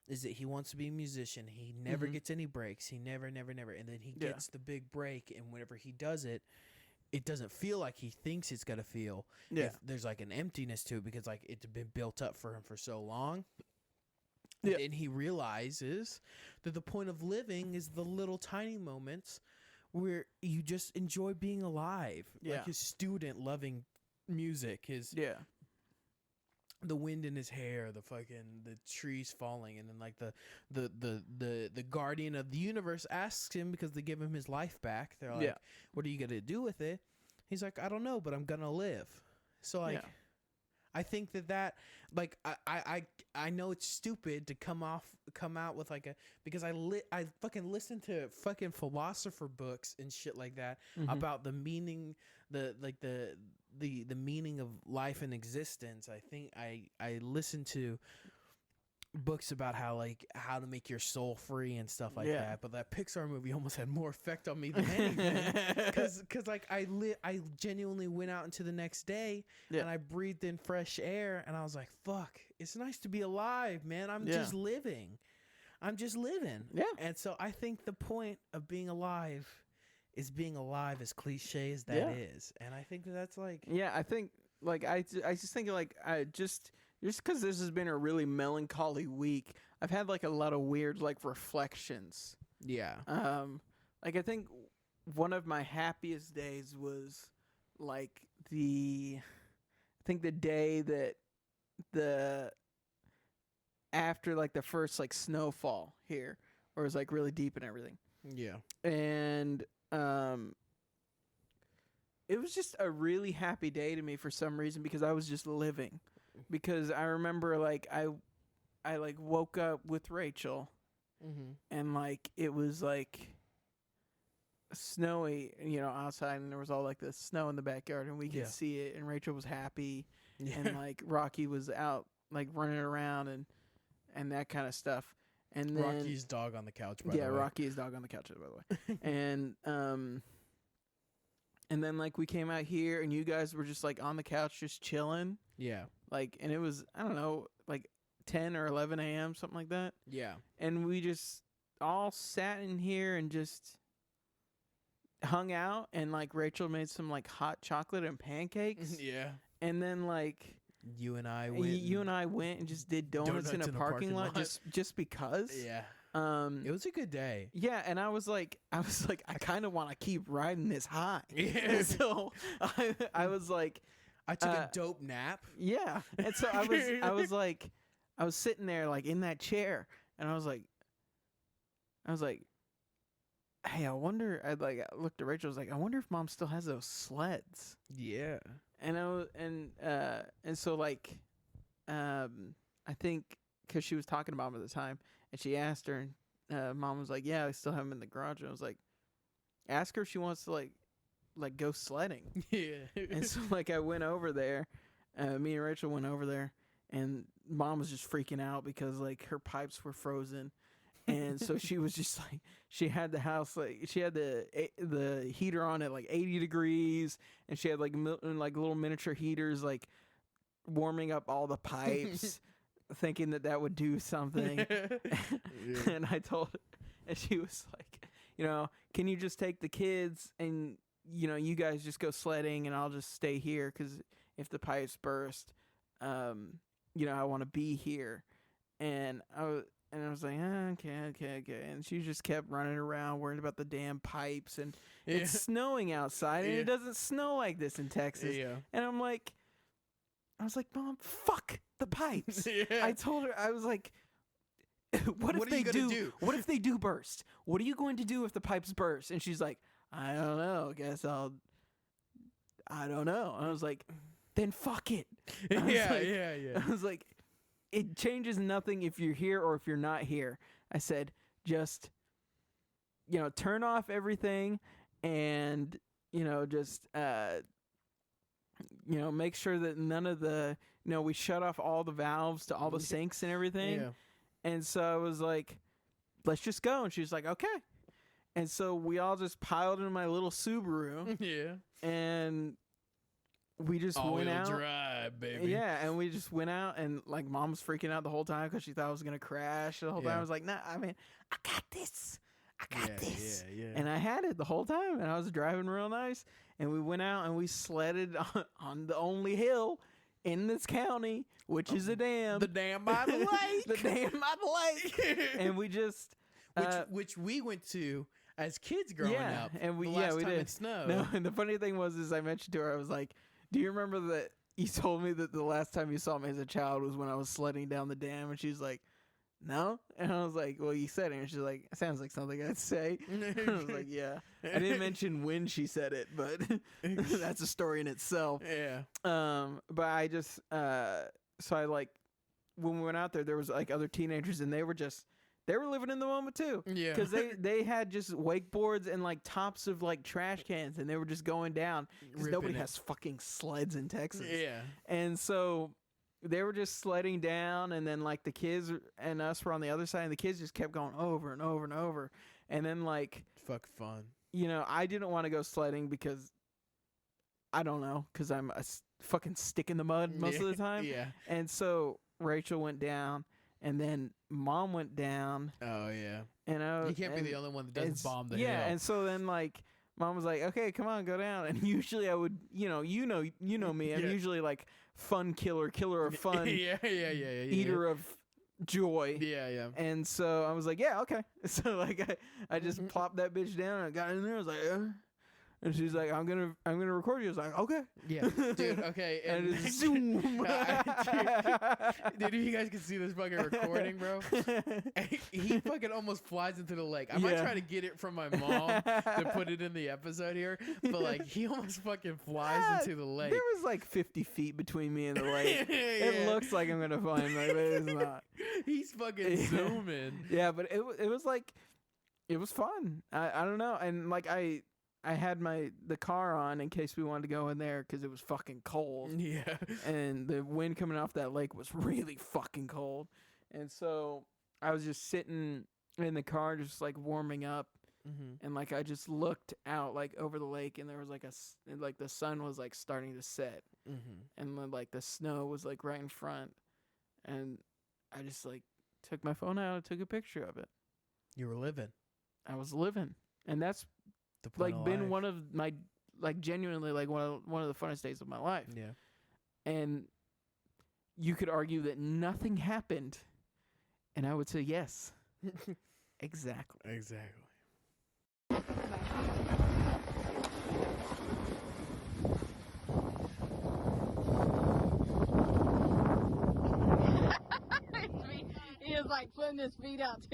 is that he wants to be a musician. He never gets any breaks. He never. And then he gets the big break. And whenever he does it, it doesn't feel like he thinks it's going to feel. Yeah. If there's like an emptiness to it, because like it's been built up for him for so long. Yeah. And he realizes that the point of living is the little tiny moments where you just enjoy being alive. Yeah. Like his student loving music, the wind in his hair, the trees falling, and then like the guardian of the universe asks him, because they give him his life back. They're like, what are you gonna do with it? He's like, I don't know, but I'm gonna live. So like I think that like I know it's stupid to come out with like because I fucking listen to fucking philosopher books and shit like that about the meaning, the meaning of life and existence. I think I listen to books about how to make your soul free and stuff like that. But that Pixar movie almost had more effect on me than anything, because like I genuinely went out into the next day and I breathed in fresh air and I was like, fuck, it's nice to be alive, man. I'm just living. Yeah. And so I think the point of being alive is being alive, as cliche as that is. And I think that's like, I think like I just think like just because this has been a really melancholy week, I've had like a lot of weird like reflections. Yeah. Like I think one of my happiest days was like the day that after like the first like snowfall here, where it was like really deep and everything. Yeah. And it was just a really happy day to me for some reason, because I was just living. Because I remember like I like woke up with Rachel and like it was like snowy, outside, and there was all like the snow in the backyard and we could see it, and Rachel was happy and like Rocky was out like running around and that kind of stuff. And then Rocky's dog on the couch, by the way. Rocky's dog on the couch, by the way. And then like we came out here and you guys were just like on the couch just chilling. Yeah. Like, and it was, I don't know, like 10 or 11 a.m., something like that. Yeah. And we just all sat in here and just hung out, and like Rachel made some like hot chocolate and pancakes. Yeah. And then like you and I went and just did donuts in a parking lot just because. Yeah. It was a good day. Yeah, and I was like, I kind of want to keep riding this high. Yeah. So I was like, I took a dope nap. Yeah, and so I was sitting there like in that chair, and I was like, hey, I wonder. I looked at Rachel. I was like, I wonder if Mom still has those sleds. Yeah. And so like, I think because she was talking to Mom at the time. And she asked her, and Mom was like, yeah, I still have them in the garage. And I was like, ask her if she wants to, like go sledding. Yeah. And so, like, I went over there. Me and Rachel went over there. And Mom was just freaking out because, like, her pipes were frozen. And so she was just, like, she had the house, like, she had the heater on at, like, 80 degrees. And she had, like, little miniature heaters, like, warming up all the pipes. Thinking that would do something. And I told her, and she was like, can you just take the kids and, you guys just go sledding and I'll just stay here, because if the pipes burst, I want to be here. And And I was like, okay. And she just kept running around worrying about the damn pipes. And it's snowing outside, and it doesn't snow like this in Texas. Yeah. And I was like, Mom, fuck the pipes. I told her, I was like, what if they do? What if they do burst? What are you going to do if the pipes burst? And she's like, I don't know. I don't know. And I was like, then fuck it. I was like, it changes nothing if you're here or if you're not here. I said, just, turn off everything and, just, make sure that none of the, we shut off all the valves to all the sinks and everything. Yeah. And so I was like, let's just go. And she was like, okay. And so we all just piled into my little Subaru. Yeah. And we just went out. Drive, baby. Yeah, and we just went out, and like Mom was freaking out the whole time because she thought I was gonna crash the whole time. I was like, nah, I got this. I got this. Yeah. And I had it the whole time, and I was driving real nice. And we went out and we sledded on the only hill in this county, which is a dam. The dam by the lake. The dam by the lake. And we just which we went to as kids growing up. And we time did. It snowed. No, and the funny thing was, I mentioned to her, I was like, do you remember that you told me that the last time you saw me as a child was when I was sledding down the dam? And she's like, no. And I was like, well, you said it. And she's like, it sounds like something I'd say. And I was like, yeah. I didn't mention when she said it, but that's a story in itself. Yeah. But I just, so I like, when we went out there was like other teenagers, and they were living in the moment too. Yeah. Because they had just wakeboards and like tops of like trash cans, and they were just going down because nobody has fucking sleds in Texas. Yeah. And so they were just sledding down, and then like the kids and us were on the other side, and the kids just kept going over and over and over. And then like, fuck fun. I didn't want to go sledding because I don't know, because I'm a fucking stick in the mud most of the time. Yeah. And so Rachel went down, and then Mom went down. Oh yeah. And you can't be the only one that doesn't bomb the hill. Yeah, and so then like Mom was like, "Okay, come on, go down." And usually I would, you know me. I'm usually like fun killer of fun. Eater of joy. Yeah. And so I was like, "Yeah, okay." So like I just plopped that bitch down, and I got in there. I was like, and she's like, I'm gonna record you. I was like, okay. Yeah, dude. Okay. And zoom. Dude, if you guys can see this fucking recording, bro, he fucking almost flies into the lake. I might try to get it from my mom to put it in the episode here, but like he almost fucking flies into the lake. There was like 50 feet between me and the lake. It looks like I'm gonna find him, but it's not. He's fucking zooming. Yeah, but it was like, it was fun. I don't know, and like I had the car on in case we wanted to go in there because it was fucking cold. Yeah. And the wind coming off that lake was really fucking cold. And so I was just sitting in the car just like warming up. Mm-hmm. And like I just looked out like over the lake, and there was like the sun was like starting to set. Mm-hmm. And then like the snow was like right in front. And I just like took my phone out and took a picture of it. You were living. I was living. And that's like been one of my, like, genuinely like one of the funnest days of my life. Yeah. And you could argue that nothing happened, and I would say yes. Exactly. He is like putting his feet out.